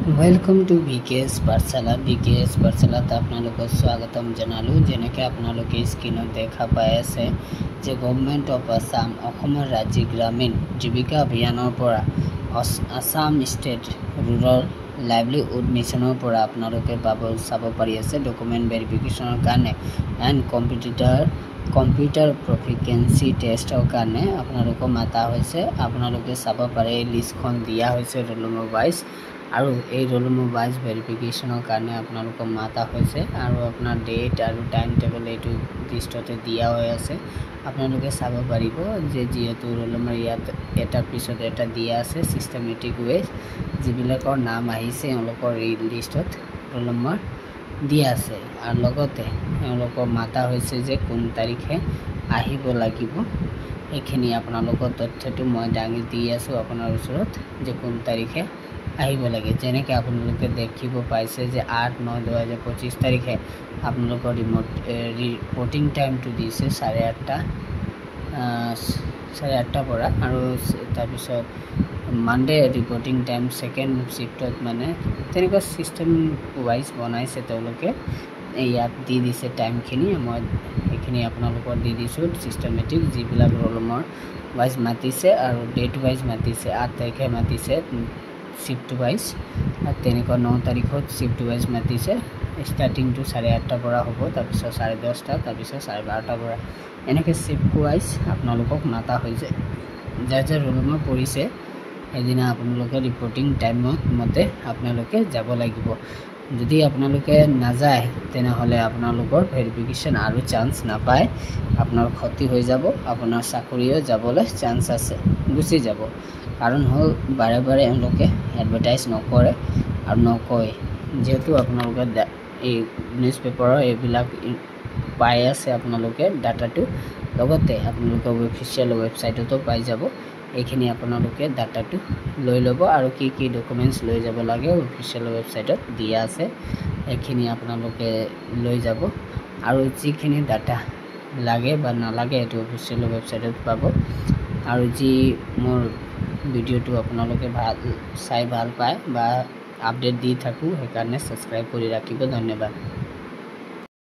Welcome to BKS Parsala. BKS Parsala তে আপোনালোকক স্বাগতম জনালোঁ। যেনেকৈ আপোনালোকে স্ক্ৰীনত দেখা পাই আছে যে গভৰ্ণমেণ্ট অফ আছাম অসমৰ ৰাজ্যিক গ্ৰামীণ জীৱিকা অভিযানৰ পৰা আছাম ষ্টেট ৰুৰাল লাইভলিহুড মিছনৰ পৰা আপোনালোকে চাব পাৰি আছে ডকুমেণ্ট ভেৰিফিকেশ্যনৰ কাৰণে এণ্ড কম্পিউটাৰ প্ৰফিচিয়েঞ্চি টেষ্টৰ কাৰণে আপোনালোকক মাতা হৈছে। আপোনালোকে চাব পাৰে এই লিষ্টখন দিয়া হৈছে ৰোল নম্বৰ ৱাইজ আৰু এই ৰোল নম্বৰ ৱাইজ ভেৰিফিকেশ্যনৰ কাৰণে আপোনালোকক মাতা হৈছে আৰু আপোনাৰ ডেট আৰু টাইম টেবল এইটো লিষ্টতে দিয়া হৈ আছে। আপোনালোকে চাব পাৰিব যে যিহেতু ৰোল নম্বৰ ইয়াত এটাৰ পিছত এটা দিয়া আছে ছিষ্টেমেটিক ৱেজ যিবিলাকৰ নাম আহিছে এওঁলোকৰ এই লিষ্টত ৰোল নম্বৰ দিয়া আছে আৰু লগতে এওঁলোকক মাতা হৈছে যে কোন তাৰিখে আহিব লাগিব। এইখিনি আপোনালোকৰ তথ্যটো মই দাঙি দি আছোঁ আপোনাৰ ওচৰত যে কোন তাৰিখে আহিব লাগে। যেনেকৈ আপোনালোকে দেখিব পাইছে যে 8/9/2025 তাৰিখে আপোনালোকৰ ৰিপৰ্টিং টাইমটো দিছে 8:30 পৰা আৰু তাৰপিছত মানডে ৰিপৰ্টিং টাইম ছেকেণ্ড শ্বিফ্টত মানে তেনেকুৱা ছিষ্টেম ৱাইজ বনাইছে তেওঁলোকে। ইয়াত দি দিছে টাইমখিনি, মই সেইখিনি আপোনালোকক দি দিছোঁ ছিষ্টেমেটিক যিবিলাক ৰোল নম্বৰ ৱাইজ মাতিছে আৰু ডেট ৱাইজ মাতিছে। 8 তাৰিখে মাতিছে শ্বিফ্ট ৱাইজ আৰু তেনেকুৱা 9 তাৰিখত শ্বিফ্ট ৱাইজ মাতিছে। ষ্টাৰ্টিংটো 8:30 পৰা হ'ব, তাৰপিছত 10:30, তাৰপিছত 12:30 পৰা এনেকৈ শ্বিফ্ট ৱাইজ আপোনালোকক মাতা হৈছে। যাৰ ৰোল নম্বৰ পৰিছে সেইদিনা আপোনালোকে ৰিপৰ্টিং টাইমত মতে আপোনালোকে যাব লাগিব। যদি আপোনালোকে নাযায় তেনেহ'লে আপোনালোকৰ ভেৰিফিকেশ্যন আৰু চান্স নাপায়, আপোনাৰ ক্ষতি হৈ যাব, আপোনাৰ চাকৰিও যাবলৈ চান্স আছে, গুচি যাব। কাৰণ হ'ল বাৰে বাৰে এওঁলোকে এডভাৰটাইজ নকৰে আৰু নকয়। যিহেতু আপোনালোকে এই নিউজ পেপাৰৰ এইবিলাক পাই আছে আপোনালোকে ডাটাটো, লগতে আপোনালোকে অফিচিয়েল ৱেবছাইটতো পাই যাব। এইখিনি আপোনালোকে ডাটাটো লৈ ল'ব আৰু কি কি ডকুমেণ্টছ লৈ যাব লাগে অফিচিয়েল ৱেবছাইটত দিয়া আছে, এইখিনি আপোনালোকে লৈ যাব আৰু যিখিনি ডাটা লাগে বা নালাগে এইটো অফিচিয়েল ৱেবছাইটত পাব। আৰু যি মোৰ ভিডিঅ'টো আপোনালোকে চাই ভাল পায় বা আপডেট দি থাকোঁ সেইকাৰণে ছাবস্ক্ৰাইব কৰি ৰাখিব। ধন্যবাদ।